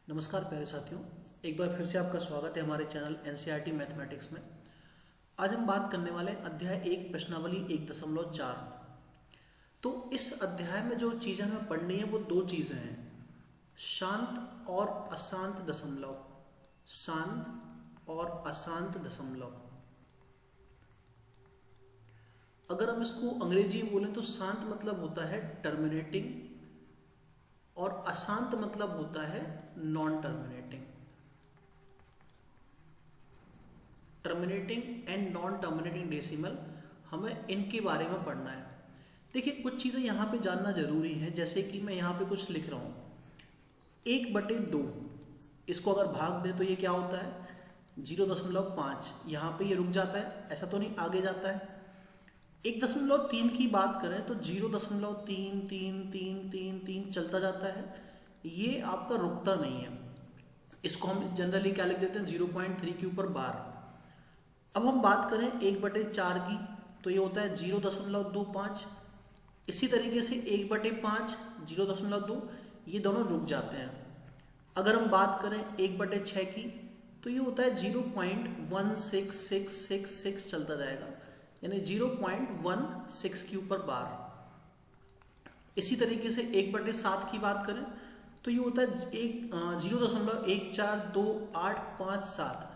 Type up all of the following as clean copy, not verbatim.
नमस्कार प्यारे साथियों, एक बार फिर से आपका स्वागत है हमारे चैनल एनसीईआरटी मैथमेटिक्स में। आज हम बात करने वाले अध्याय 1 प्रश्नावली 1.4। तो इस अध्याय में जो चीज़ें हमें पढ़नी है वो दो चीज़ें हैं, शांत और अशांत दशमलव। शांत और अशांत दशमलव। अगर हम इसको अंग्रेजी में बोलें तो शांत मतलब होता है टर्मिनेटिंग और अशांत मतलब होता है non terminating. Terminating and non terminating decimal, हमें इनके बारे में पढ़ना है। देखिए, कुछ चीज़ें यहाँ पे जानना जरूरी है, जैसे कि मैं यहाँ पे कुछ लिख रहा हूँ 1/2। इसको अगर भाग दें तो ये क्या होता है 0.5। यहाँ पे ये रुक जाता है, ऐसा तो नहीं आगे जाता है। 1.3 की बात करें तो 0.3 चलता जाता है, ये आपका रुकता नहीं है। इसको हम जनरली क्या लिख देते हैं 0.3 के ऊपर बार। अब हम बात करें 1/4 की तो ये होता है 0.25। इसी तरीके से 1/5 0.2, ये दोनों रुक जाते हैं। अगर हम बात करें 1/6 की तो ये होता है 0.16666 चलता जाएगा, यानी 0.16 के ऊपर बार। इसी तरीके से 1/7 की बात करें तो ये होता है 0.1428557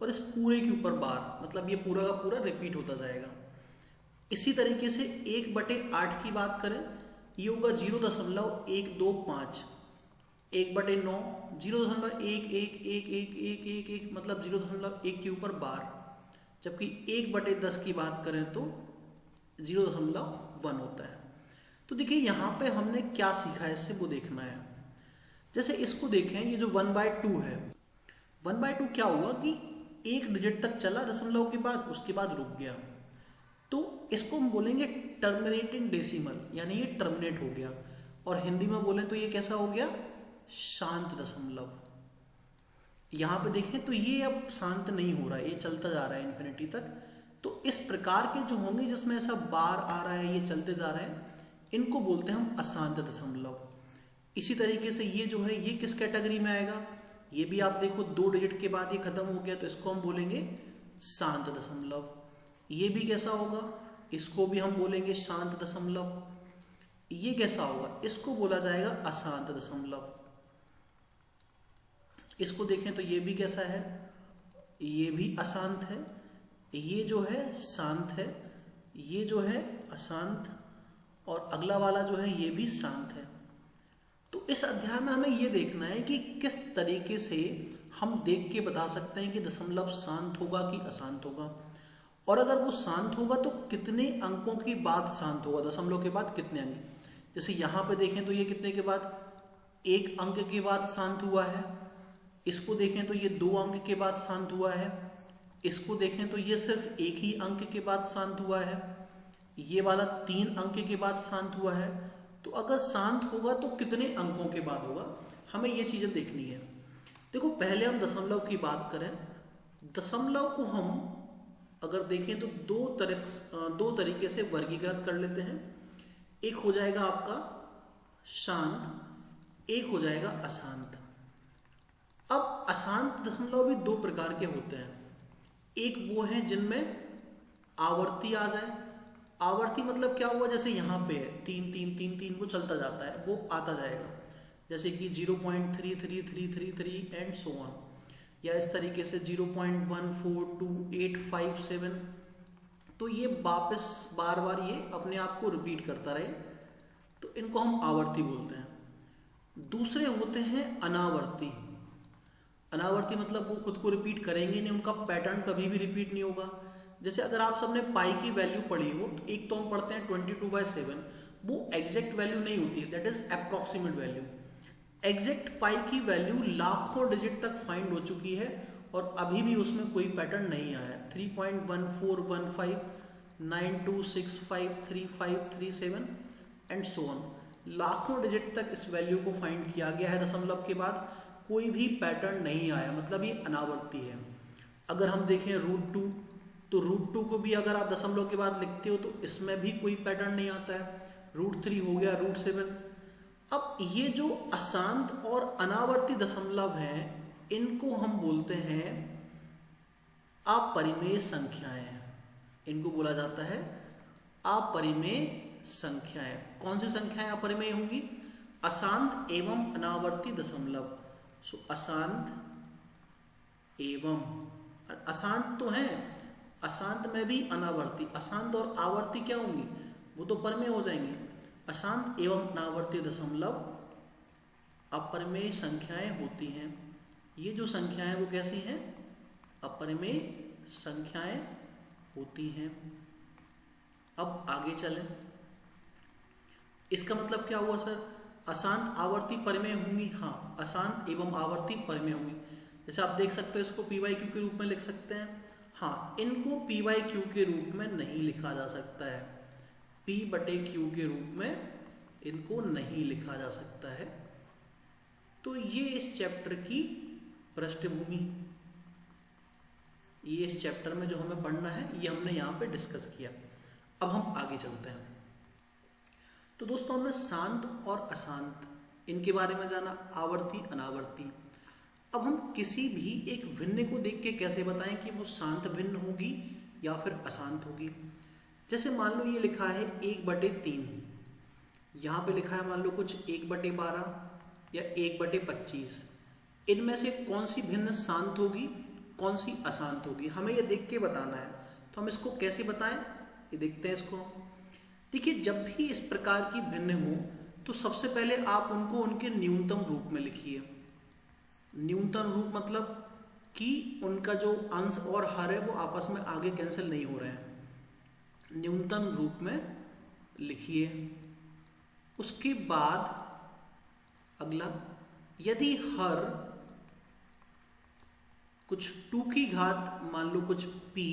और इस पूरे के ऊपर बार, मतलब ये पूरा का पूरा रिपीट होता जाएगा। इसी तरीके से 1/8 की बात करें, ये होगा 0.125। 1/9 0.1111111, मतलब 0.1 के ऊपर बार। जबकि 1/10 की बात करें तो 0.1 होता है। तो देखिए यहाँ पे हमने क्या सीखा है, इससे वो देखना है। जैसे इसको देखें, ये जो 1/2 है, 1/2 क्या हुआ कि एक डिजिट तक चला दशमलव के बाद, उसके बाद रुक गया। तो इसको हम बोलेंगे टर्मिनेटिंग डेसिमल, यानी ये टर्मिनेट हो गया। और हिंदी में बोले तो ये कैसा हो गया, शांत दशमलव। यहाँ पे देखें तो ये अब शांत नहीं हो रहा है, ये चलता जा रहा है इन्फिनिटी तक। तो इस प्रकार के जो होंगे जिसमें ऐसा बार आ रहा है, ये चलते जा रहे हैं, इनको बोलते हैं हम अशांत दशमलव। इसी तरीके से ये जो है, ये किस कैटेगरी में आएगा, ये भी आप देखो 2 डिजिट के बाद ये खत्म हो गया, तो इसको हम बोलेंगे शांत दशमलव। ये भी कैसा होगा, इसको भी हम बोलेंगे शांत दशमलव। ये कैसा होगा, इसको बोला जाएगा अशांत दशमलव। इसको देखें तो ये भी कैसा है, ये भी अशांत है। ये जो है शांत है, ये जो है अशांत, और अगला वाला जो है ये भी शांत है। तो इस अध्याय में हमें ये देखना है कि किस तरीके से हम देख के बता सकते हैं कि दशमलव शांत होगा कि अशांत होगा, और अगर वो शांत होगा तो कितने अंकों के बाद शांत होगा, दशमलव के बाद कितने अंक। जैसे यहाँ पे देखें तो ये कितने के बाद, 1 अंक के बाद शांत हुआ है। इसको देखें तो ये 2 अंक के बाद शांत हुआ है। इसको देखें तो ये सिर्फ 1 ही अंक के बाद शांत हुआ है। ये वाला 3 अंक के बाद शांत हुआ है। तो अगर शांत होगा तो कितने अंकों के बाद होगा, हमें ये चीजें देखनी है। देखो, पहले हम दशमलव की बात करें। दशमलव को हम अगर देखें तो दो तरीके से वर्गीकृत कर लेते हैं। एक हो जाएगा आपका शांत, एक हो जाएगा अशांत। अब अशांत दशमलव भी 2 प्रकार के होते हैं। एक वो है जिनमें आवर्ती आ जाए। आवर्ती मतलब क्या हुआ, जैसे यहाँ पे है 3 3 3 3, वो चलता जाता है, वो आता जाएगा। जैसे कि 0.33333 एंड सो ऑन, या इस तरीके से 0.1428557। तो ये वापस बार बार ये अपने आप को रिपीट करता रहे, तो इनको हम आवर्ती बोलते हैं। दूसरे होते हैं अनावर्ती। अनावर्ती मतलब वो खुद को रिपीट करेंगे नहीं, उनका पैटर्न कभी भी रिपीट नहीं होगा। जैसे अगर आप सबने पाई की वैल्यू पढ़ी हो, तो एक तो हम पढ़ते हैं 22/7, वो एग्जैक्ट वैल्यू नहीं होती है, that is approximate value. Exact pi की वैल्यू लाखों डिजिट तक फाइंड हो चुकी है और अभी भी उसमें कोई पैटर्न नहीं आया है। 3.141592653537 एंड सो ऑन, लाखों डिजिट तक इस वैल्यू को फाइंड किया गया है दशमलव के बाद, कोई भी पैटर्न नहीं आया, मतलब ये अनावर्ती है। अगर हम देखें √2, तो √2 को भी अगर आप दशमलव के बाद लिखते हो तो इसमें भी कोई पैटर्न नहीं आता है। √3 हो गया, √7। अब ये जो अशांत और अनावर्ती दशमलव हैं, इनको हम बोलते हैं अपरिमेय संख्याएं। इनको बोला जाता है अपरिमेय संख्याएं। कौन सी संख्याएं अपरिमेय होंगी? अशांत एवं अनावर्ती दशमलव। सो अशांत एवं, अशांत तो है, अशांत में भी अनावर्ती, अशांत और आवर्ती क्या होंगी? वो तो परिमेय हो जाएंगी। अशांत एवं अनावर्ती दशमलव अपरिमेय संख्याएं होती हैं। ये जो संख्याएं वो कैसी हैं? अपरिमेय संख्याएं होती हैं। अब आगे चलें। इसका मतलब क्या हुआ सर? अशांत आवर्ती परिमेय होंगी। हाँ, अशांत एवं आवर्ती परिमेय होंगी। जैसे आप देख सकते हो, इसको पी वाई क्यू के रूप में लिख सकते हैं। हाँ, इनको पी वाई क्यू के रूप में नहीं लिखा जा सकता है। पी बटे क्यू के रूप में इनको नहीं लिखा जा सकता है। तो ये इस चैप्टर की पृष्ठभूमि, ये इस चैप्टर में जो हमें पढ़ना है ये हमने यहाँ पे डिस्कस किया। अब हम आगे चलते हैं। तो दोस्तों, हमने शांत और अशांत इनके बारे में जाना, आवर्ती अनावर्ती। अब हम किसी भी एक भिन्न को देख के कैसे बताएं कि वो शांत भिन्न होगी या फिर अशांत होगी। जैसे मान लो ये लिखा है 1/3, यहाँ पे लिखा है मान लो कुछ 1/12 या 1/25। इनमें से कौन सी भिन्न शांत होगी, कौन सी अशांत होगी, हमें ये देख के बताना है। तो हम इसको कैसे बताएं, ये देखते हैं इसको। देखिए, जब भी इस प्रकार की भिन्न हो तो सबसे पहले आप उनको उनके न्यूनतम रूप में लिखिए। न्यूनतम रूप मतलब कि उनका जो अंश और हर है वो आपस में आगे कैंसिल नहीं हो रहे हैं। न्यूनतम रूप में लिखिए। उसके बाद अगला, यदि हर कुछ 2 की घात मान लो कुछ p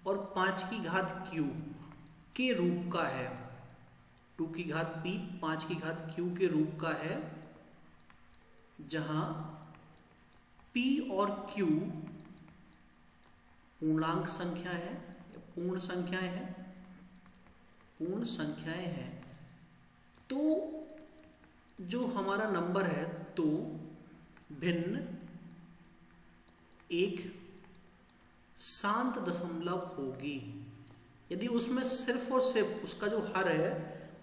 और 5 की घात q के रूप का है, 2 की घात p 5 की घात q के रूप का है, जहां p और q पूर्णांक संख्या है, पूर्ण संख्याएं हैं, पूर्ण संख्याएं हैं, तो जो हमारा नंबर है तो भिन्न एक शांत दशमलव होगी। यदि उसमें सिर्फ और सिर्फ उसका जो हर है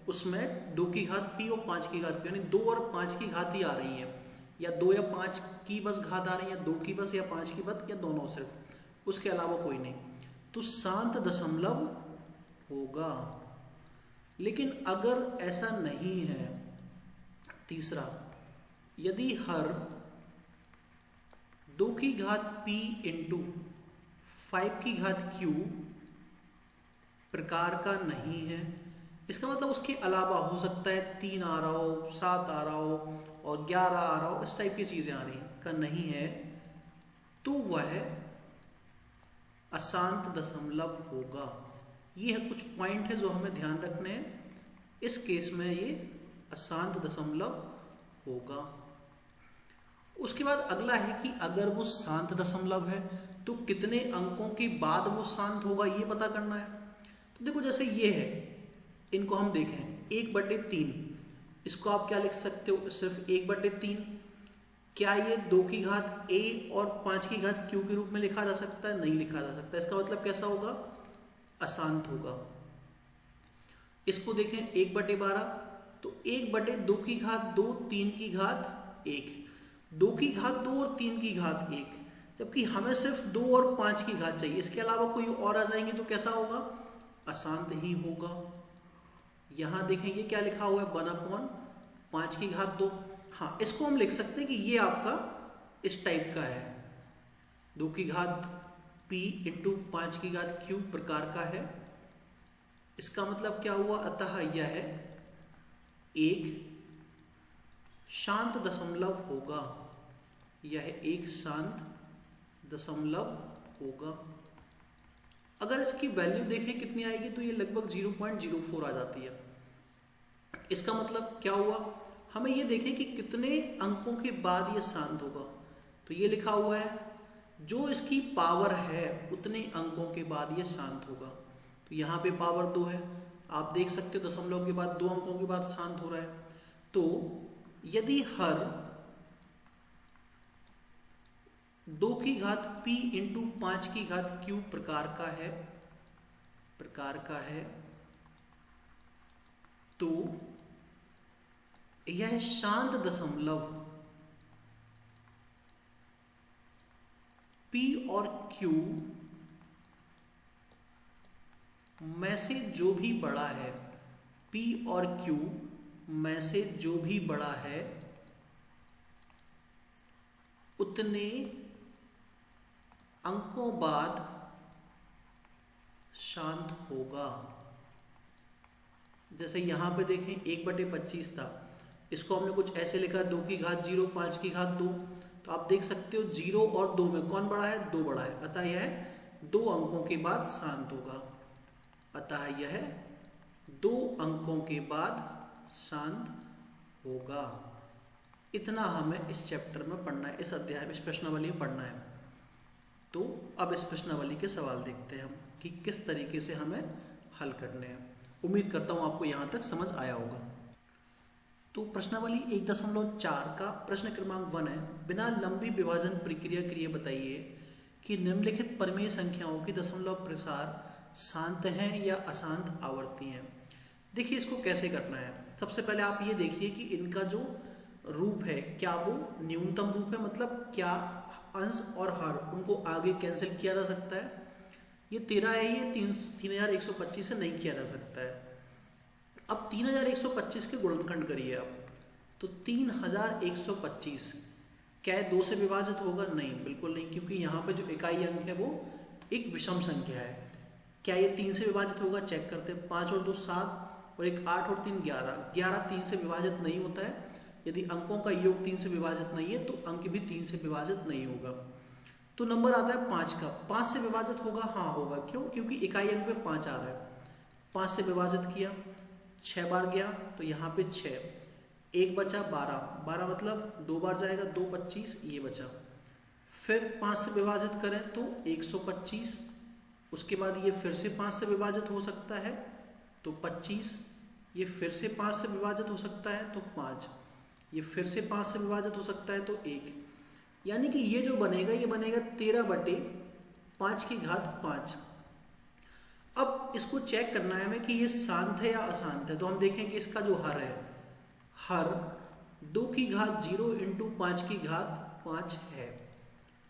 उसमें 2 की घात p और 5 की घात p, यानी 2 और 5 की घात ही आ रही है, या 2 या 5 की बस घात आ रही है, 2 की बस या 5 की बस, या दोनों सिर्फ, उसके अलावा कोई नहीं, तो शांत दशमलव होगा। लेकिन अगर ऐसा नहीं है, तीसरा, यदि हर 2 की घात p इंटू 5 की घात q प्रकार का नहीं है, इसका मतलब उसके अलावा हो सकता है 3 आ रहा हो, 7 आ रहा हो और 11 आ रहा हो, इस टाइप की चीजें आ रही हैं, का नहीं है, तो वह अशांत दशमलव होगा। ये है कुछ पॉइंट है जो हमें ध्यान रखने हैं। इस केस में ये अशांत दशमलव होगा। उसके बाद अगला है कि अगर वो शांत दशमलव है तो कितने अंकों के बाद वो शांत होगा, ये पता करना है। तो देखो, जैसे ये है, इनको हम देखें 1/3, इसको आप क्या लिख सकते हो? सिर्फ 1/3। क्या ये 2 की घात a और 5 की घात q के रूप में लिखा जा सकता है? नहीं लिखा जा सकता। इसका मतलब कैसा होगा? अशांत होगा। इसको देखें 1/12, तो 1/2 की घात 2, 3 की घात 1, 2 की घात 2 और 3 की घात 1, जबकि हमें सिर्फ 2 और 5 की घात चाहिए, इसके अलावा कोई और आ जाएंगे तो कैसा होगा? अशांत ही होगा। यहां देखेंगे क्या लिखा हुआ है? 1/5 की घात 2। हाँ, इसको हम लिख सकते हैं कि ये आपका इस टाइप का है, 2 की घात p इंटू 5 की घात q प्रकार का है। इसका मतलब क्या हुआ? अतः यह है एक शांत दशमलव होगा, यह एक शांत दशमलव होगा। अगर इसकी वैल्यू देखें कितनी आएगी, तो ये लगभग 0.04 आ जाती है। इसका मतलब क्या हुआ? हमें ये देखें कि कितने अंकों के बाद ये शांत होगा। तो ये लिखा हुआ है जो इसकी पावर है उतने अंकों के बाद ये शांत होगा। तो यहाँ पे पावर 2 है, आप देख सकते हो दशमलव के बाद 2 अंकों के बाद शांत हो रहा है। तो यदि हर 2 की घात p इंटू 5 की घात q प्रकार का है तो यह शांत दशमलव p और q में से जो भी बड़ा है, p और q में से जो भी बड़ा है उतने अंकों बाद शांत होगा। जैसे यहां पे देखें 1/25 था, इसको हमने कुछ ऐसे लिखा 2 की घात 0 5 की घात 2, तो आप देख सकते हो 0 और 2 में कौन बड़ा है, 2 बड़ा है, अतः यह 2 अंकों के बाद शांत होगा। अतः यह 2 अंकों के बाद शांत होगा। इतना हमें इस चैप्टर में पढ़ना है, इस अध्याय में, इस प्रश्नावली में पढ़ना है। तो अब इस प्रश्नावली के सवाल देखते हैं हम कि किस तरीके से हमें हल करने हैं। उम्मीद करता हूं आपको यहां तक समझ आया होगा। तो प्रश्नावली 1.4 का प्रश्न क्रमांक 1 है, बिना लंबी विभाजन प्रक्रिया के लिए बताइए कि निम्नलिखित परिमेय संख्याओं की दशमलव प्रसार शांत हैं या अशांत आवर्ती हैं। देखिए इसको कैसे करना है। सबसे पहले आप ये देखिए कि इनका जो रूप है क्या वो न्यूनतम रूप है, मतलब क्या अंश और हर उनको आगे कैंसिल किया जा सकता है। ये 13 है, ये 3125 से नहीं किया जा सकता है। अब 3125 के गुणनखंड करिए आप, तो 3125 क्या 2 से विभाजित होगा, नहीं बिल्कुल नहीं, क्योंकि यहाँ पे जो इकाई अंक है वो एक विषम संख्या है। क्या ये 3 से विभाजित होगा, चेक करते हैं। 5 और 2 7 और 1 8 और 3 11, 11 3 से विभाजित नहीं होता है। यदि अंकों का योग 3 से विभाजित नहीं है तो अंक भी 3 से विभाजित नहीं होगा। तो नंबर आता है 5 का, 5 से विभाजित होगा, हाँ होगा। क्यों, क्योंकि इकाई अंक पे 5 आ रहा है। 5 से विभाजित किया, 6 बार गया तो यहाँ पे 6, 1 बचा 12, 12 मतलब 2 बार जाएगा, 2 25 ये बचा। फिर 5 से विभाजित करें तो 125, उसके बाद ये फिर से 5 से विभाजित हो सकता है तो 25, ये फिर से 5 से विभाजित हो सकता है तो 5, ये फिर से 5 से विभाजित हो सकता है तो 1, यानी कि ये जो बनेगा ये बनेगा 13/5 की घात 5। अब इसको चेक करना है हमें कि ये शांत है या अशांत है। तो हम देखें कि इसका जो हर है, हर 2 की घात 0 इंटू 5 की घात 5 है,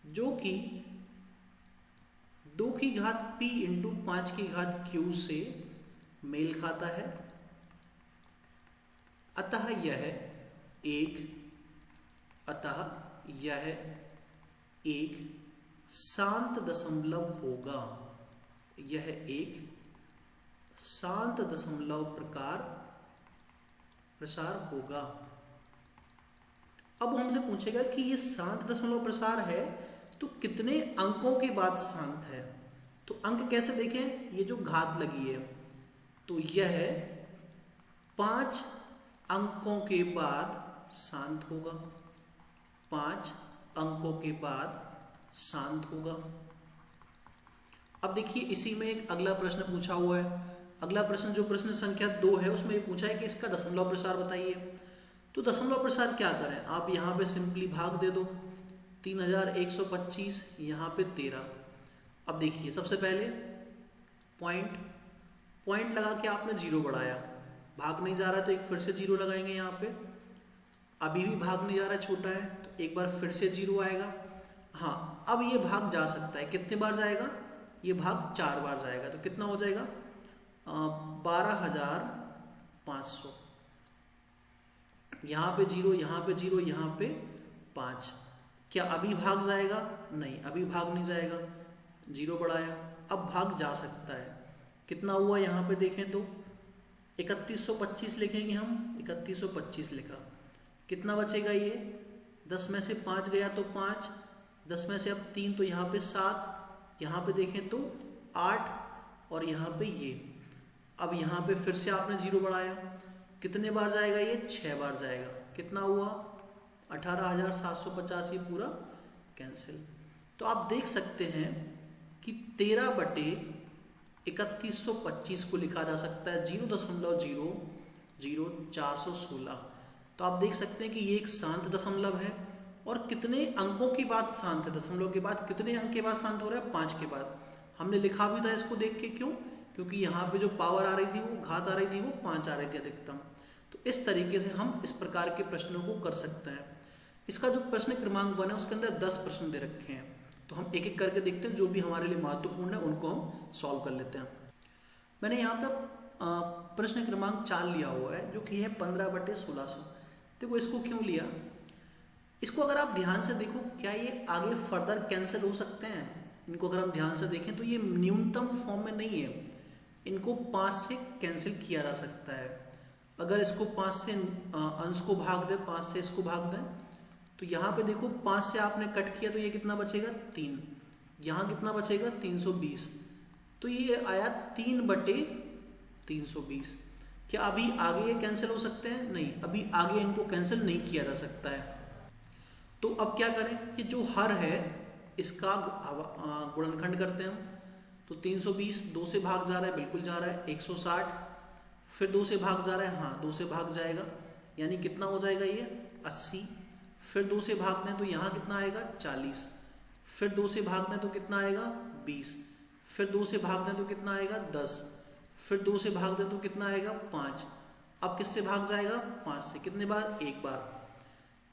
जो कि 2 की घात p इंटू 5 की घात q से मेल खाता है। अतः यह एक शांत दशमलव होगा। यह एक शांत दशमलव प्रसार होगा। अब हमसे पूछेगा कि ये शांत दशमलव प्रसार है तो कितने अंकों के बाद शांत है। तो अंक कैसे देखें, ये जो घात लगी है तो यह 5 अंकों के बाद शांत होगा, 5 अंकों के बाद शांत होगा। अब देखिए इसी में एक अगला प्रश्न पूछा हुआ है। अगला प्रश्न जो प्रश्न संख्या 2 है उसमें ये पूछा है कि इसका दशमलव प्रसार बताइए। तो दशमलव प्रसार क्या करें, आप यहाँ पे सिंपली भाग दे दो, 3125 यहाँ पे 13। अब देखिए सबसे पहले पॉइंट लगा के आपने 0 बढ़ाया, भाग नहीं जा रहा तो एक फिर से 0 लगाएंगे यहाँ पे। अभी भी भाग नहीं जा रहा है, छोटा है, तो एक बार फिर से 0 आएगा। हाँ अब ये भाग जा सकता है, कितने बार जाएगा, ये भाग 4 बार जाएगा। तो कितना हो जाएगा 12500। यहाँ पे 0, यहाँ पे 0, यहाँ पे 5। क्या अभी भाग जाएगा, नहीं अभी भाग नहीं जाएगा, 0 बढ़ाया, अब भाग जा सकता है। कितना हुआ यहाँ पे देखें तो 3125 लिखेंगे हम, 3125 लिखा, कितना बचेगा ये 10 में से 5 गया तो 5, 10 में से अब 3 तो यहाँ पे 7, यहाँ पे देखें तो 8 और यहाँ पे ये। अब यहाँ पे फिर से आपने 0 बढ़ाया, कितने बार जाएगा ये 6 बार जाएगा। कितना हुआ 18750, ये पूरा कैंसिल। तो आप देख सकते हैं कि 13/3125 को लिखा जा सकता है 0.00416। तो आप देख सकते हैं कि ये एक शांत दशमलव है और कितने अंकों के बाद शांत है, दशमलव के बाद कितने अंक के बाद शांत हो रहा है, 5 के बाद। हमने लिखा भी था इसको देख के, क्यों? क्योंकि यहाँ पे जो पावर आ रही थी, वो घात आ रही थी, वो 5 आ रही थी अधिकतम। तो इस तरीके से हम इस प्रकार के प्रश्नों को कर सकते हैं। इसका जो प्रश्न क्रमांक 1 है उसके अंदर 10 प्रश्न दे रखे हैं, तो हम एक एक करके देखते हैं, जो भी हमारे लिए महत्वपूर्ण है उनको हम सॉल्व कर लेते हैं। मैंने यहाँ पे प्रश्न क्रमांक 4 लिया हुआ है, जो कि है 15/1600। देखो इसको क्यों लिया, इसको अगर आप ध्यान से देखो, क्या ये आगे फर्दर कैंसिल हो सकते हैं? इनको अगर हम ध्यान से देखें तो ये न्यूनतम फॉर्म में नहीं है, इनको 5 से कैंसिल किया जा सकता है। अगर इसको 5 से अंश को भाग दें, 5 से इसको भाग दें, तो यहाँ पे देखो 5 से आपने कट किया तो ये कितना बचेगा, 3। यहाँ कितना बचेगा, 320। तो ये आया 3/320। क्या अभी आगे ये कैंसिल हो सकते हैं? नहीं, अभी आगे इनको कैंसिल नहीं किया जा सकता है। तो अब क्या करें कि जो हर है इसका गुणनखंड करते हैं हम। तो 320 2 से भाग जा रहा है, बिल्कुल जा रहा है, 160, फिर 2 से भाग जा रहा है, हाँ 2 से भाग जाएगा, यानी कितना हो जाएगा ये 80। फिर 2 से भाग दें तो यहाँ कितना आएगा 40, फिर 2 से भाग दें तो कितना आएगा 20, फिर 2 से भाग दें तो कितना आएगा 10, फिर 2 से भाग दें तो कितना आएगा 5। अब किससे भाग जाएगा, 5 से। कितने बार, एक बार।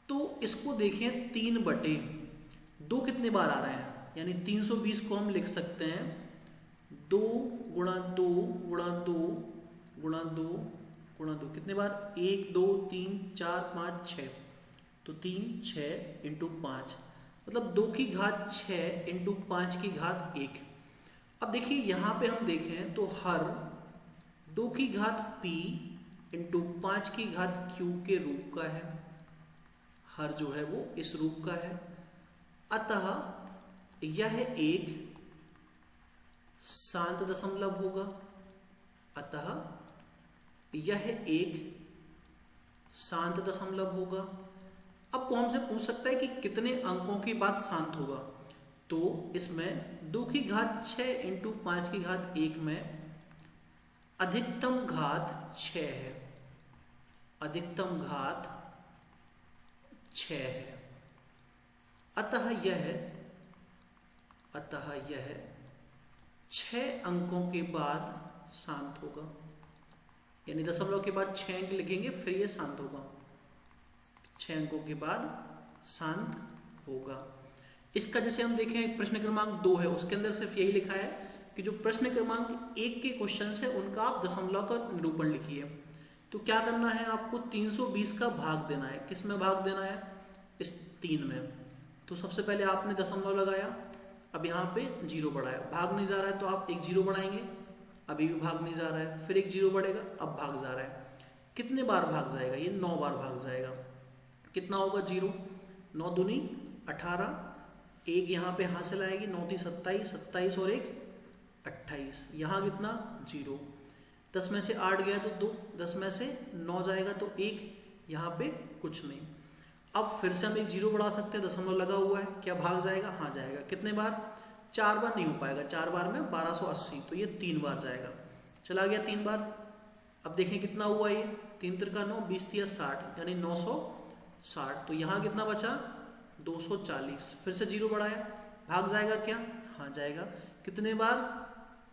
तो इसको देखें 3/2 कितने बार आ रहे हैं, यानी 320 को हम लिख सकते हैं 2 गुणा 2 गुणा 2 गुणा 2 गुणा 2। कितने बार, 1 2 3 4 5 6। तो 3 6 इंटू 5, मतलब 2 की घात 6 इंटू 5 की घात 1। अब देखिए यहाँ पे हम देखें तो हर 2 की घात p इंटू 5 की घात q के रूप का है। हर जो है वो इस रूप का है, अतः यह एक शांत दशमलव होगा। अतः यह एक शांत दशमलव होगा। अब वो हमसे पूछ सकता है कि कितने अंकों के बाद शांत होगा, तो इसमें 2 की घात 6 इंटू 5 की घात 1 में अधिकतम घात 6 है, अधिकतम घात 6 है। अतः यह 6 अंकों के बाद शांत होगा, यानी दशमलव के बाद 6 अंक लिखेंगे फिर ये शांत होगा। 6 अंकों के बाद शांत होगा। इसका जैसे हम देखें प्रश्न क्रमांक 2 है, उसके अंदर सिर्फ यही लिखा है कि जो प्रश्न क्रमांक 1 के क्वेश्चन है उनका आप दशमलव का निरूपण लिखिए। तो क्या करना है, आपको 320 का भाग देना है। किस में भाग देना है, इस 3 में। तो सबसे पहले आपने दशमलव लगाया, अब यहाँ पे 0 बढ़ाया, भाग नहीं जा रहा है तो आप एक 0 बढ़ाएंगे, अभी भी भाग नहीं जा रहा है, फिर एक 0 बढ़ेगा, अब भाग जा रहा है। कितने बार भाग जाएगा, ये 9 बार भाग जाएगा। कितना होगा 0, 9 दूनी 18, एक यहाँ पे हासिल आएगी, 9 × 27, 27 और 1 28। यहाँ कितना 0, 10 में से 8 गया तो 2, 10 में से 9 जाएगा तो 1, यहाँ पे कुछ नहीं। अब फिर से हम एक 0 बढ़ा सकते हैं, दशमलव लगा हुआ है, क्या भाग जाएगा, हाँ जाएगा। कितने बार, 4 बार नहीं हो पाएगा, 4 बार में 1280, तो ये 3 बार जाएगा, चला गया 3 बार। अब देखें कितना हुआ, ये 3 × 9 20 × 60, यानी 960। तो यहाँ कितना बचा 240, फिर से 0 बढ़ाया, भाग जाएगा क्या, हाँ जाएगा। कितने बार,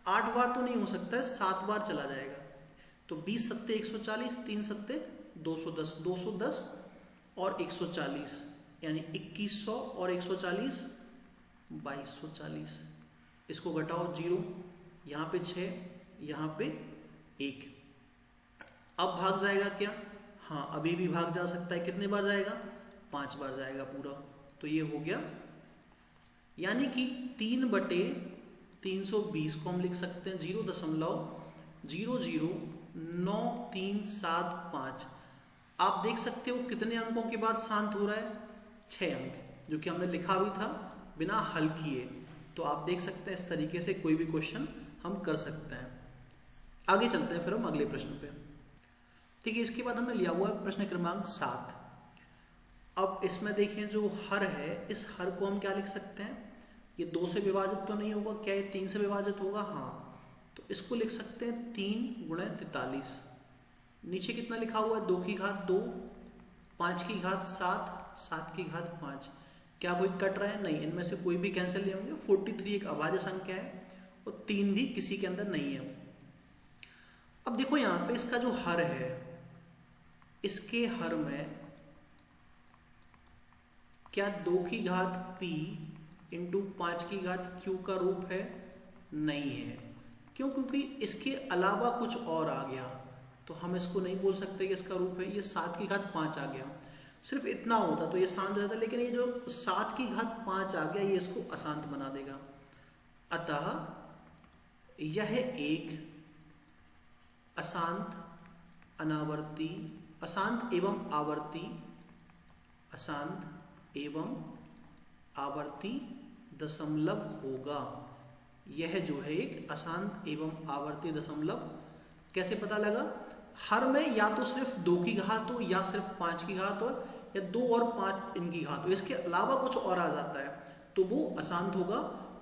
8 बार तो नहीं हो सकता है, 7 बार चला जाएगा। तो 20 सत्ते 140, 3 सत्ते 210, 210 और 140, यानी 2100 और 140 2240। इसको घटाओ 0, यहाँ पे 6, यहाँ पे 1। अब भाग जाएगा क्या, हाँ अभी भी भाग जा सकता है। कितने बार जाएगा, 5 बार जाएगा पूरा। तो ये हो गया, यानी कि 3/320 को हम लिख सकते हैं 0.009375। आप देख सकते हो कितने अंकों के बाद शांत हो रहा है, 6 अंक, जो कि हमने लिखा भी था बिना हल किए। तो आप देख सकते हैं इस तरीके से कोई भी क्वेश्चन हम कर सकते हैं। आगे चलते हैं फिर हम अगले प्रश्न पे। ठीक है, इसके बाद हमने लिया हुआ है प्रश्न क्रमांक 7। अब इसमें देखें जो हर है, इस हर को हम क्या लिख सकते हैं, ये 2 से विभाजित तो नहीं होगा, क्या ये 3 से विभाजित होगा, हाँ। तो इसको लिख सकते हैं 3 × 43। नीचे कितना लिखा हुआ है, 2 की घात 2 5 की घात 7, 7 की घात 5। क्या कोई कट रहा है? नहीं, इनमें से कोई भी कैंसिल नहीं होंगे। 43 एक अभाज्य संख्या है और 3 भी किसी के अंदर नहीं है। अब देखो यहाँ पे इसका जो हर है, इसके हर में क्या 2 की घात p इंटू 5 की घात q का रूप है? नहीं है। क्यों? क्योंकि इसके अलावा कुछ और आ गया, तो हम इसको नहीं बोल सकते कि इसका रूप है। ये 7 की घात 5 आ गया, सिर्फ इतना होता तो ये शांत रहता, लेकिन ये जो 7 की घात 5 आ गया ये इसको अशांत बना देगा। अतः यह एक अशांत अनावर्ती, अशांत एवं आवर्ती, अशांत एवं आवर्ती दशमलव होगा। यह जो है एक अशांत एवं आवर्ती दशमलव। कैसे पता लगा? हर में या तो सिर्फ 2 की घात हो या सिर्फ 5 की घात हो या 2 और 5 इनकी घात हो, इसके अलावा कुछ और आ जाता है तो वो अशांत होगा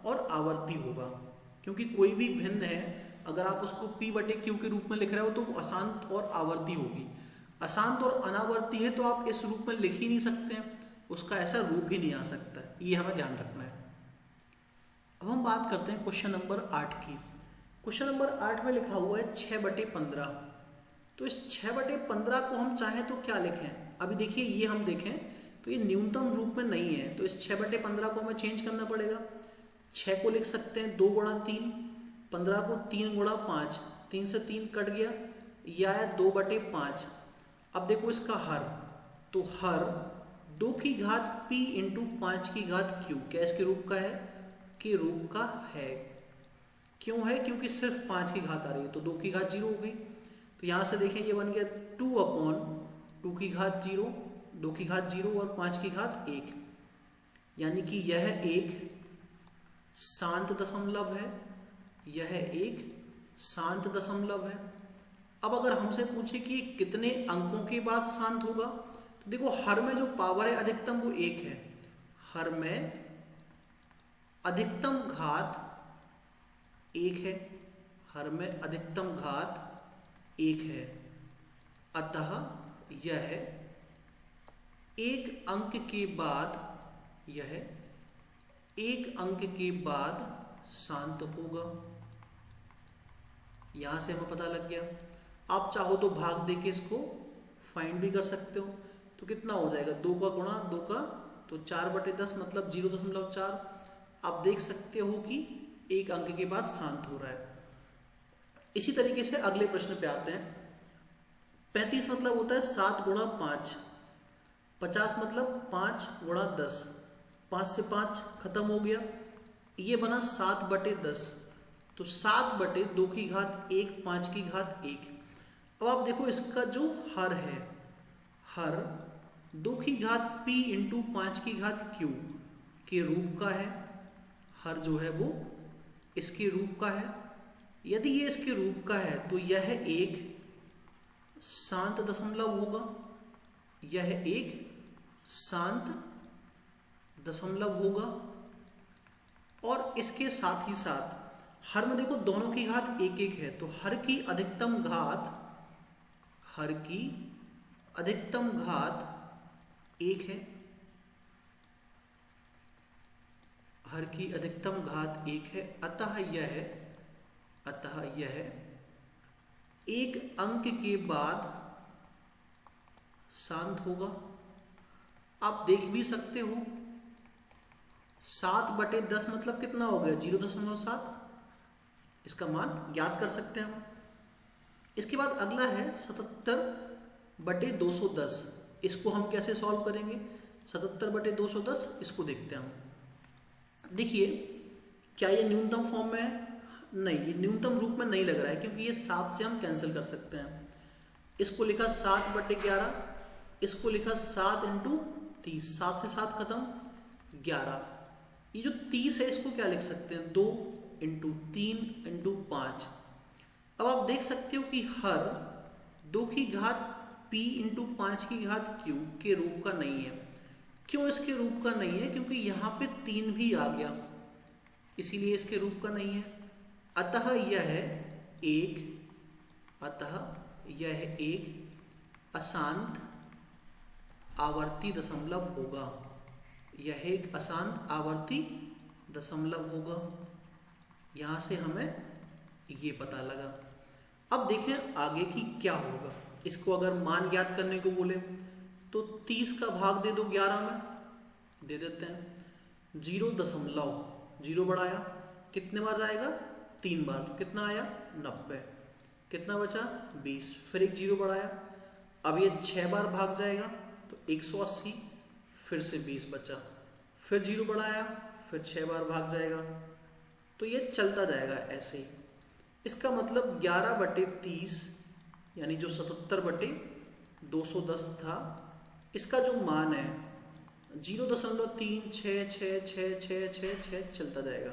और आवर्ती होगा। क्योंकि कोई भी भिन्न है, अगर आप उसको p/q के रूप में लिख रहे हो तो वो अशांत और आवर्ती होगी। अशांत और अनावर्ती है तो आप इस रूप में लिख ही नहीं सकते हैं, उसका ऐसा रूप ही नहीं आ सकता। ये हमें ध्यान रखना है। अब हम बात करते हैं क्वेश्चन नंबर 8 की। क्वेश्चन नंबर 8 में लिखा हुआ है 6/15। तो इस 6/15 को हम चाहें तो क्या लिखें? अभी देखिए, ये हम देखें तो ये न्यूनतम रूप में नहीं है, तो इस 6/15 को हमें चेंज करना पड़ेगा। 6 को लिख सकते हैं 2 गुणा 3, 15 को 3 गुणा 5, 3 से 3 कट गया, यह आया 2/5। अब देखो इसका हर, तो हर 2 की घात p इंटू 5 की घात q, क्या इसके रूप का है? के रूप का है। क्यों है? क्योंकि सिर्फ 5 की घात आ रही है, तो 2 की घात 0 हो गई। तो यहाँ से देखें ये बन गया 2/2 की घात 0, 2 की घात 0 और 5 की घात 1, यानी कि यह एक शांत दशमलव है, यह एक शांत दशमलव है। अब अगर हमसे पूछे कि कितने अंकों के बाद शांत होगा, तो देखो हर में जो पावर है अधिकतम वो 1 है। हर में अधिकतम घात 1 है, हर में अधिकतम घात 1 है। अतः यह एक अंक के बाद, यह एक अंक के बाद शांत होगा। यहां से हमें पता लग गया। आप चाहो तो भाग देके इसको फाइंड भी कर सकते हो। तो कितना हो जाएगा? 2 का गुणा 2 का, तो 4/10 मतलब 0.4। आप देख सकते हो कि एक अंक के बाद शांत हो रहा है। इसी तरीके से अगले प्रश्न पे आते हैं। 35 मतलब होता है 7 गुणा 5, 50 मतलब 5 गुणा 10, 5 से 5 खत्म हो गया, ये बना 7/10। तो 7/2 की घात 1, 5 की घात 1। अब आप देखो इसका जो हर है, हर 2 की घात p इंटू 5 की घात q के रूप का है। हर जो है वो इसके रूप का है। यदि ये इसके रूप का है तो यह एक शांत दशमलव होगा, यह एक शांत दशमलव होगा। और इसके साथ ही साथ हर में देखो दोनों की घात 1-1 है, तो हर की अधिकतम घात, हर की अधिकतम घात 1 है, हर की अधिकतम घात 1 है। अतः यह एक अंक के बाद शांत होगा। आप देख भी सकते हो 7/10 मतलब कितना हो गया? 0.7। इसका मान याद कर सकते हैं हम। इसके बाद अगला है 77/210। इसको हम कैसे सॉल्व करेंगे? 77/210 इसको देखते हैं हम। देखिए, क्या ये न्यूनतम फॉर्म में है? नहीं, ये न्यूनतम रूप में नहीं लग रहा है, क्योंकि ये 7 से हम कैंसिल कर सकते हैं। इसको लिखा 7/11, इसको लिखा 7 इंटू 30, 7 से 7 खत्म, 11। ये जो 30 है इसको क्या लिख सकते हैं? 2 इंटू 3 इंटू 5। अब आप देख सकते हो कि हर 2 की घात p इंटू 5 की घात q के रूप का नहीं है। क्यों इसके रूप का नहीं है? क्योंकि यहाँ पे 3 भी आ गया, इसीलिए इसके रूप का नहीं है। अतः यह एक अशांत आवर्ती दशमलव होगा। यह एक अशांत आवर्ती दशमलव होगा। यहां से हमें ये पता लगा। अब देखें आगे की क्या होगा। इसको अगर मान ज्ञात करने को बोले तो 30 का भाग दे दो 11 में, दे देते हैं। 0.0 बढ़ाया, कितने बार जाएगा? 3 बार, तो कितना आया? 90। कितना बचा? 20। फिर एक 0 बढ़ाया, अब ये 6 बार भाग जाएगा तो 180, फिर से 20 बचा। फिर 0 बढ़ाया, फिर 6 बार भाग जाएगा, तो ये चलता जाएगा ऐसे ही। इसका मतलब 11/30 यानी जो 77/210 था, इसका जो मान है 0.366666 चलता जाएगा,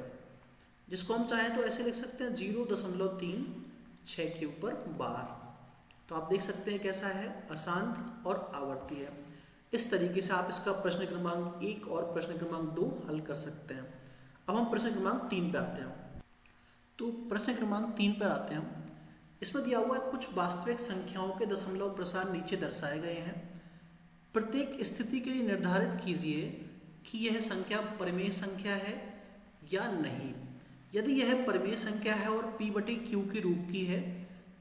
जिसको हम चाहें तो ऐसे लिख सकते हैं 0.36 के ऊपर बार। तो आप देख सकते हैं कैसा है, अशांत और आवर्ती है। इस तरीके से आप इसका प्रश्न क्रमांक 1 और प्रश्न क्रमांक 2 हल कर सकते हैं। अब हम प्रश्न क्रमांक 3 पे आते हैं। तो प्रश्न क्रमांक 3 पर आते हैं। इसमें दिया हुआ है कुछ वास्तविक संख्याओं के दशमलव प्रसार नीचे दर्शाए गए हैं। प्रत्येक स्थिति के लिए निर्धारित कीजिए कि यह संख्या परिमेय संख्या है या नहीं। यदि यह परिमेय संख्या है और p/q के रूप की है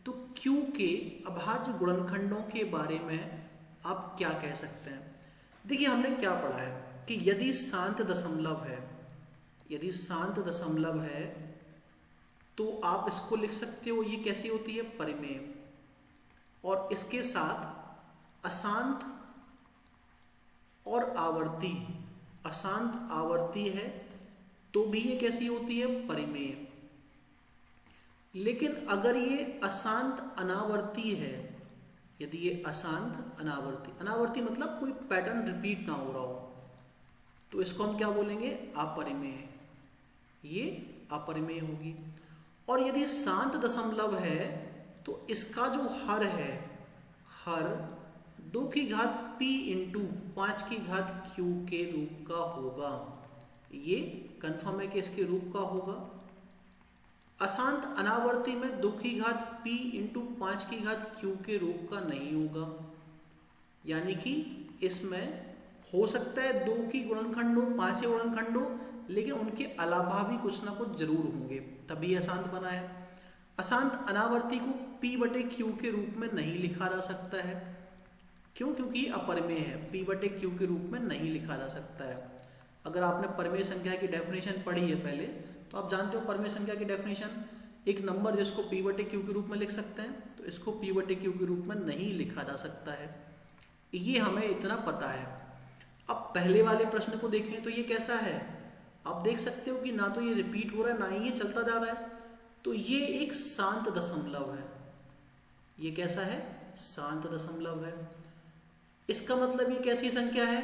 तो q के अभाज्य गुणनखंडों के बारे में आप क्या कह सकते हैं। देखिए हमने क्या पढ़ा है कि यदि शांत दशमलव है, यदि शांत दशमलव है तो आप इसको लिख सकते हो, ये कैसी होती है? परिमेय। और इसके साथ अशांत और आवर्ती, अशांत आवर्ती है तो भी ये कैसी होती है? परिमेय। लेकिन अगर ये अशांत अनावर्ती है, यदि ये अशांत अनावर्ती, अनावर्ती मतलब कोई पैटर्न रिपीट ना हो रहा हो, तो इसको हम क्या बोलेंगे? अपरिमेय। ये अपरिमेय होगी। और यदि शांत दशमलव है तो इसका जो हर है, हर 2 की घात p इंटू 5 की घात q के रूप का होगा। ये कंफर्म है कि इसके रूप का होगा। अशांत अनावर्ती में 2 की घात p इंटू 5 की घात q के रूप का नहीं होगा। यानी कि इसमें हो सकता है 2 की गुणनखंड हो, 5 के गुणनखंड हो, लेकिन उनके अलावा भी कुछ ना कुछ जरूर होंगे, तभी अशांत बना है। अशांत अनावर्ती को p/q के रूप में नहीं लिखा जा सकता है। क्यों? क्योंकि अपरिमेय है, p/q के रूप में नहीं लिखा जा सकता है। अगर आपने परिमेय संख्या की डेफिनेशन पढ़ी है पहले, तो आप जानते हो परिमेय संख्या की डेफिनेशन, एक नंबर जिसको p/q के रूप में लिख सकते हैं, तो इसको p/q के रूप में नहीं लिखा जा सकता है। ये हमें इतना पता है। अब पहले वाले प्रश्न को देखें तो ये कैसा है, आप देख सकते हो कि ना तो ये रिपीट हो रहा है, ना ही ये चलता जा रहा है। तो ये एक शांत दशमलव है। ये कैसा है? शांत दशमलव है। इसका मतलब ये कैसी संख्या है?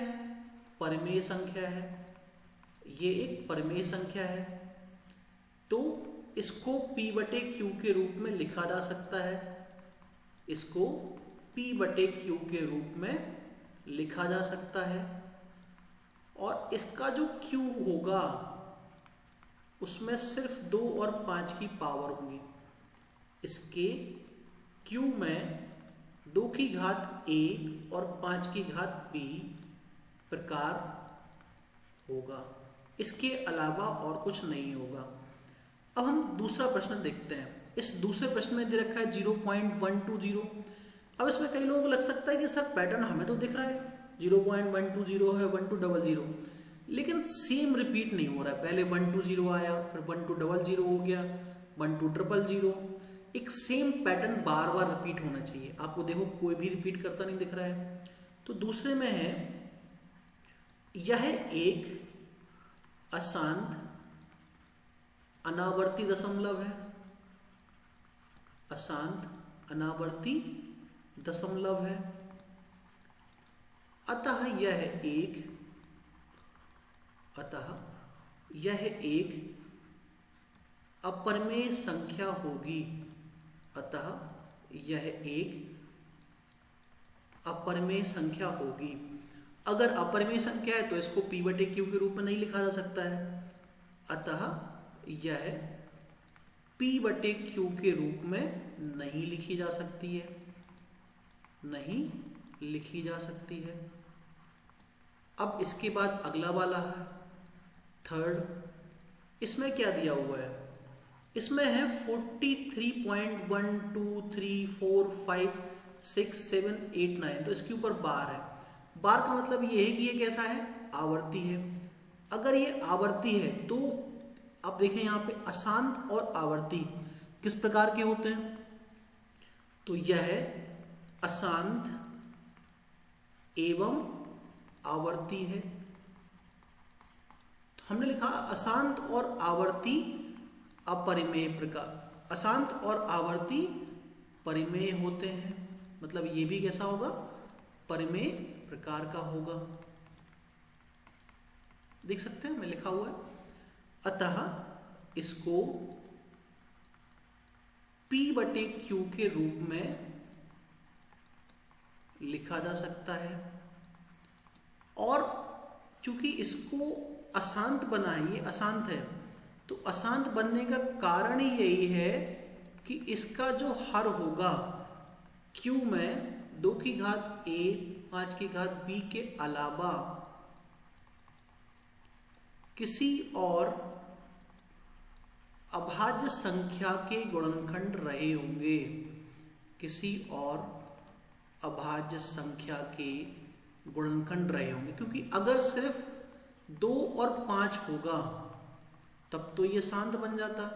परिमेय संख्या है। ये एक परिमेय संख्या है, तो इसको p/q के रूप में लिखा जा सकता है। इसको p/q के रूप में लिखा जा सकता है। और इसका जो q होगा उसमें सिर्फ 2 और 5 की पावर होगी। इसके q में 2 की घात a और 5 की घात b प्रकार होगा, इसके अलावा और कुछ नहीं होगा। अब हम दूसरा प्रश्न देखते हैं। इस दूसरे प्रश्न में दे रखा है 0.120। अब इसमें कई लोगों को लग सकता है कि सर पैटर्न हमें तो दिख रहा है, 0.120 है, 1200, लेकिन सेम रिपीट नहीं हो रहा है। पहले 120 आया, फिर 1200 हो गया, 12000। एक सेम पैटर्न बार बार रिपीट होना चाहिए। आपको देखो कोई भी रिपीट करता नहीं दिख रहा है। तो दूसरे में है, यह एक अशांत अनावर्ती दशमलव है, अशांत अनावर्ती दशमलव है, अतः यह एक अपरिमेय संख्या होगी। अतः यह एक अपरिमेय संख्या होगी। अगर अपरिमेय संख्या है तो इसको p/q के रूप में नहीं लिखा जा सकता है। अतः यह p/q के रूप में नहीं लिखी जा सकती है, नहीं लिखी जा सकती है। अब इसके बाद अगला वाला है थर्ड, इसमें क्या दिया हुआ है, इसमें है 43.123456789, तो इसके ऊपर बार है। बार का मतलब ये है कि ये कैसा है, आवर्ती है। अगर ये आवर्ती है तो आप देखें यहाँ पे अशांत और आवर्ती किस प्रकार के होते हैं, तो यह है अशांत एवं आवर्ती है। तो हमने लिखा अशांत और आवर्ती अपरिमेय प्रकार, अशांत और आवर्ती परिमेय होते हैं, मतलब ये भी कैसा होगा, परिमेय प्रकार का होगा। देख सकते हैं मैं लिखा हुआ है। अतः इसको P/Q के रूप में लिखा जा सकता है। और क्योंकि इसको अशांत बना है, ये अशांत है, तो अशांत बनने का कारण ही यही है कि इसका जो हर होगा Q में 2 की घात A 5 की घात B के अलावा किसी और अभाज्य संख्या के गुणनखंड रहे होंगे, किसी और अभाज्य संख्या के गुणनखंड रहे होंगे। क्योंकि अगर सिर्फ 2 और 5 होगा तब तो ये शांत बन जाता,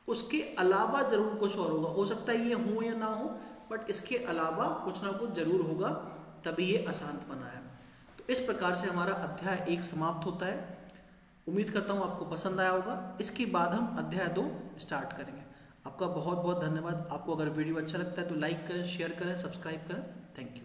उसके अलावा जरूर कुछ और होगा, हो सकता है ये हो या ना हो, बट इसके अलावा कुछ ना कुछ जरूर होगा, तभी ये अशांत बना है। तो इस प्रकार से हमारा अध्याय 1 समाप्त होता है। उम्मीद करता हूँ आपको पसंद आया होगा। इसके बाद हम अध्याय 2 स्टार्ट करेंगे। आपका बहुत बहुत धन्यवाद। आपको अगर वीडियो अच्छा लगता है तो लाइक करें, शेयर करें, सब्सक्राइब करें। Thank you.